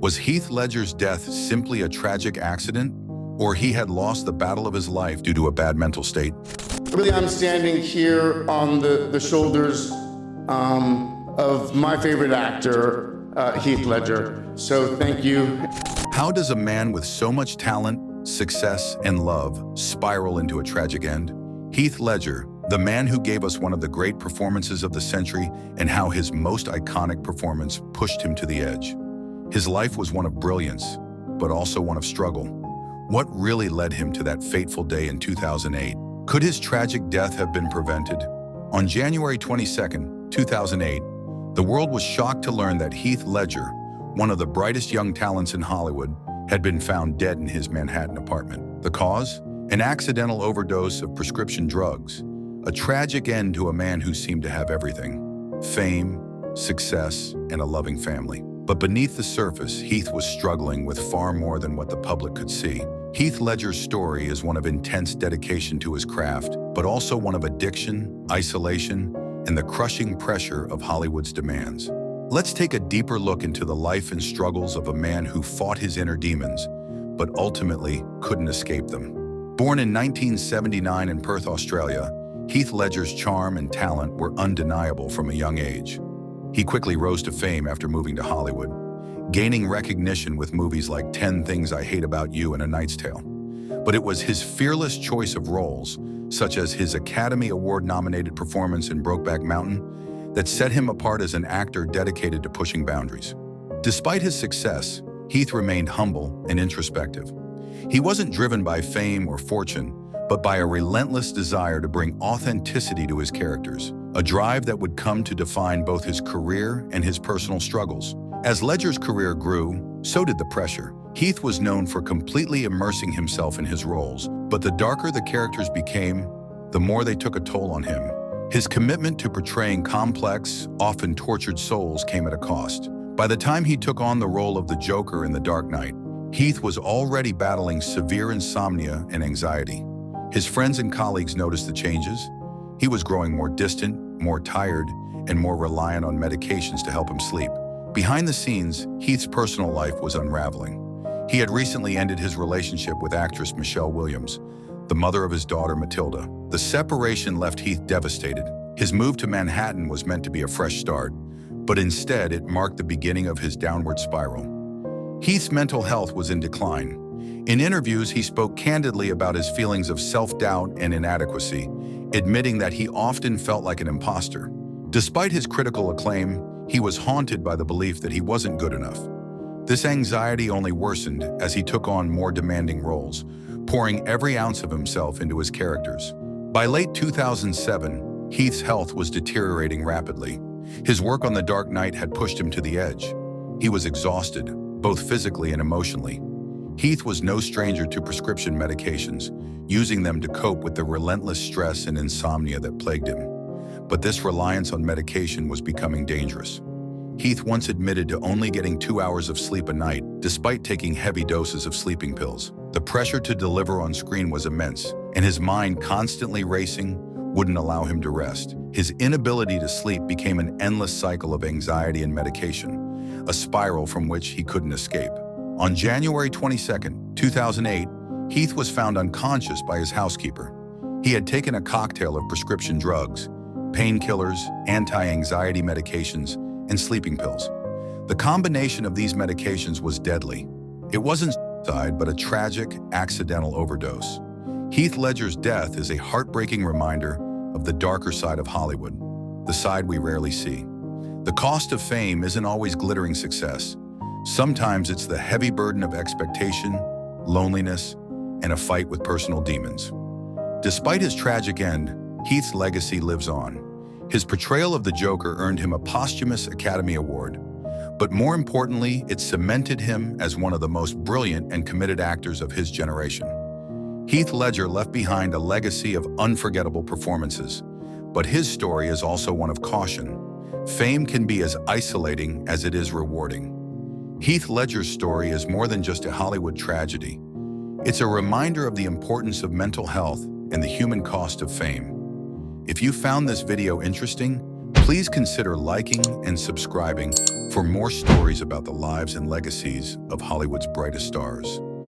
Was Heath Ledger's death simply a tragic accident, or he had lost the battle of his life due to a bad mental state? Really, I'm standing here on the shoulders of my favorite actor, Heath Ledger. So thank you. How does a man with so much talent, success, and love spiral into a tragic end? Heath Ledger, the man who gave us one of the great performances of the century, and how his most iconic performance pushed him to the edge. His life was one of brilliance, but also one of struggle. What really led him to that fateful day in 2008? Could his tragic death have been prevented? On January 22, 2008, the world was shocked to learn that Heath Ledger, one of the brightest young talents in Hollywood, had been found dead in his Manhattan apartment. The cause? An accidental overdose of prescription drugs. A tragic end to a man who seemed to have everything: fame, success, and a loving family. But beneath the surface, Heath was struggling with far more than what the public could see. Heath Ledger's story is one of intense dedication to his craft, but also one of addiction, isolation, and the crushing pressure of Hollywood's demands. Let's take a deeper look into the life and struggles of a man who fought his inner demons, but ultimately couldn't escape them. Born in 1979 in Perth, Australia, Heath Ledger's charm and talent were undeniable from a young age. He quickly rose to fame after moving to Hollywood, gaining recognition with movies like 10 Things I Hate About You and A Knight's Tale. But it was his fearless choice of roles, such as his Academy Award-nominated performance in Brokeback Mountain, that set him apart as an actor dedicated to pushing boundaries. Despite his success, Heath remained humble and introspective. He wasn't driven by fame or fortune, but by a relentless desire to bring authenticity to his characters, a drive that would come to define both his career and his personal struggles. As Ledger's career grew, so did the pressure. Heath was known for completely immersing himself in his roles, but the darker the characters became, the more they took a toll on him. His commitment to portraying complex, often tortured souls came at a cost. By the time he took on the role of the Joker in The Dark Knight, Heath was already battling severe insomnia and anxiety. His friends and colleagues noticed the changes. He was growing more distant, more tired, and more reliant on medications to help him sleep. Behind the scenes, Heath's personal life was unraveling. He had recently ended his relationship with actress Michelle Williams, the mother of his daughter Matilda. The separation left Heath devastated. His move to Manhattan was meant to be a fresh start, but instead it marked the beginning of his downward spiral. Heath's mental health was in decline. In interviews, he spoke candidly about his feelings of self-doubt and inadequacy, admitting that he often felt like an imposter. Despite his critical acclaim, he was haunted by the belief that he wasn't good enough. This anxiety only worsened as he took on more demanding roles, pouring every ounce of himself into his characters. By late 2007, Heath's health was deteriorating rapidly. His work on The Dark Knight had pushed him to the edge. He was exhausted, both physically and emotionally. Heath was no stranger to prescription medications, using them to cope with the relentless stress and insomnia that plagued him. But this reliance on medication was becoming dangerous. Heath once admitted to only getting 2 hours of sleep a night, despite taking heavy doses of sleeping pills. The pressure to deliver on screen was immense, and his mind, constantly racing, wouldn't allow him to rest. His inability to sleep became an endless cycle of anxiety and medication, a spiral from which he couldn't escape. On January 22, 2008, Heath was found unconscious by his housekeeper. He had taken a cocktail of prescription drugs, painkillers, anti-anxiety medications, and sleeping pills. The combination of these medications was deadly. It wasn't suicide, but a tragic, accidental overdose. Heath Ledger's death is a heartbreaking reminder of the darker side of Hollywood, the side we rarely see. The cost of fame isn't always glittering success. Sometimes it's the heavy burden of expectation, loneliness, and a fight with personal demons. Despite his tragic end, Heath's legacy lives on. His portrayal of the Joker earned him a posthumous Academy Award, but more importantly, it cemented him as one of the most brilliant and committed actors of his generation. Heath Ledger left behind a legacy of unforgettable performances, but his story is also one of caution. Fame can be as isolating as it is rewarding. Heath Ledger's story is more than just a Hollywood tragedy. It's a reminder of the importance of mental health and the human cost of fame. If you found this video interesting, Please consider liking and subscribing for more stories about the lives and legacies of Hollywood's brightest stars.